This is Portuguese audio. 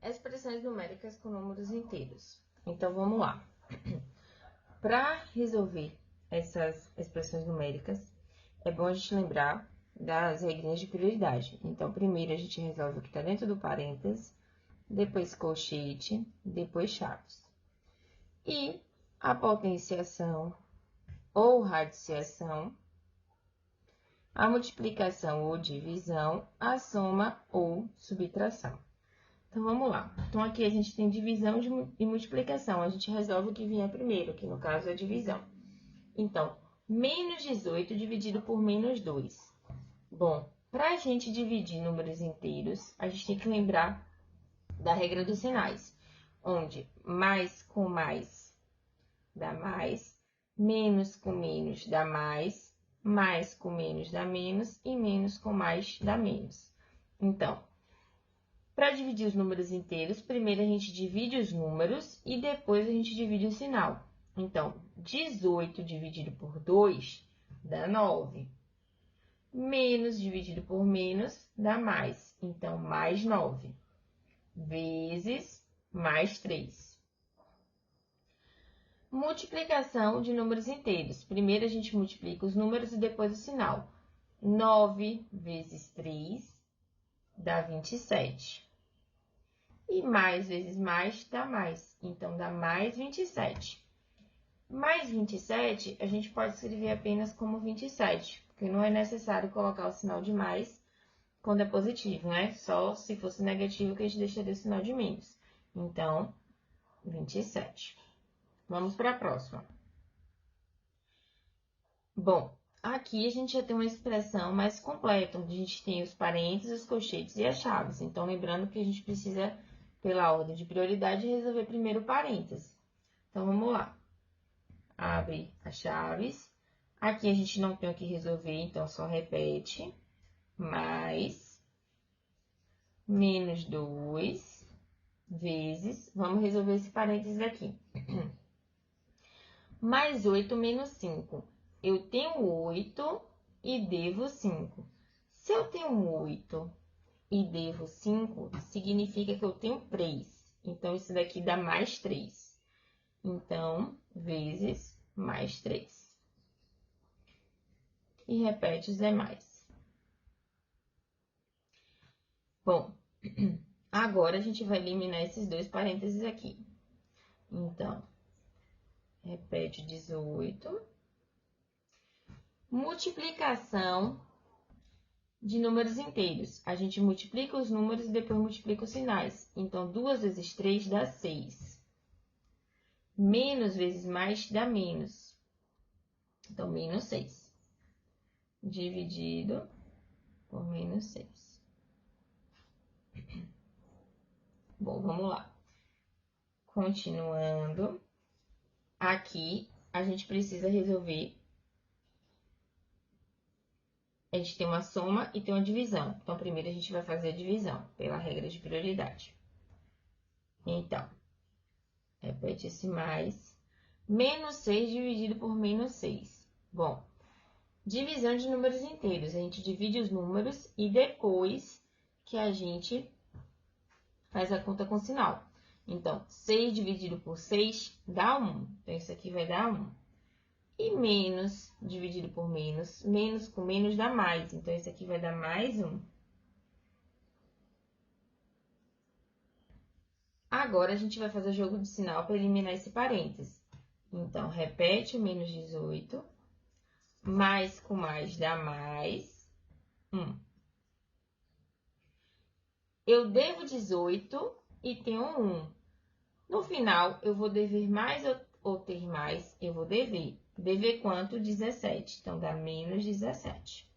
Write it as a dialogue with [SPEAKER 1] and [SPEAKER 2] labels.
[SPEAKER 1] Expressões numéricas com números inteiros. Então, vamos lá. Para resolver essas expressões numéricas, é bom a gente lembrar das regrinhas de prioridade. Então, primeiro a gente resolve o que está dentro do parênteses, depois colchete, depois chaves. E a potenciação ou radiciação, a multiplicação ou divisão, a soma ou subtração. Então, vamos lá. Então, aqui a gente tem divisão e multiplicação. A gente resolve o que vier primeiro, que no caso é divisão. Então, menos 18 dividido por menos 2. Bom, para a gente dividir números inteiros, a gente tem que lembrar da regra dos sinais, onde mais com mais dá mais, menos com menos dá mais com menos dá menos e menos com mais dá menos. Então, para dividir os números inteiros, primeiro a gente divide os números e depois a gente divide o sinal. Então, 18 dividido por 2 dá 9. Menos dividido por menos dá mais. Então, mais 9. Vezes mais 3. Multiplicação de números inteiros. Primeiro a gente multiplica os números e depois o sinal. 9 vezes 3 dá 27. E mais vezes mais dá mais. Então, dá mais 27. Mais 27, a gente pode escrever apenas como 27, porque não é necessário colocar o sinal de mais quando é positivo, né? Só se fosse negativo que a gente deixaria o sinal de menos. Então, 27. Vamos para a próxima. Bom, aqui a gente já tem uma expressão mais completa, onde a gente tem os parênteses, os colchetes e as chaves. Então, lembrando que a gente precisa, pela ordem de prioridade, resolver primeiro o parênteses. Então, vamos lá. Abre as chaves. Aqui a gente não tem o que resolver, então só repete. Mais, menos 2, vezes, vamos resolver esse parênteses aqui. Mais 8 menos 5. Eu tenho 8 e devo 5. Se eu tenho 8 e devo 5, significa que eu tenho 3. Então, isso daqui dá mais 3. Então, vezes mais 3. E repete os demais. Bom, agora a gente vai eliminar esses dois parênteses aqui. Então, repete 18. Multiplicação de números inteiros. A gente multiplica os números e depois multiplica os sinais. Então, 2 vezes 3 dá 6. Menos vezes mais dá menos. Então, menos 6. Dividido por menos 6. Bom, vamos lá. Continuando. Aqui, a gente precisa resolver. A gente tem uma soma e tem uma divisão. Então, primeiro a gente vai fazer a divisão, pela regra de prioridade. Então, repete esse mais. Menos 6 dividido por menos 6. Bom, divisão de números inteiros. A gente divide os números e depois que a gente faz a conta com sinal. Então, 6 dividido por 6 dá 1. Então, isso aqui vai dar 1. E menos dividido por menos, menos com menos dá mais. Então, isso aqui vai dar mais 1. Agora, a gente vai fazer o jogo de sinal para eliminar esse parênteses. Então, repete o menos 18. Mais com mais dá mais 1. Eu devo 18 e tenho 1. No final, eu vou dever mais ou ter mais? Eu vou dever. Dever quanto? 17. Então, dá menos 17.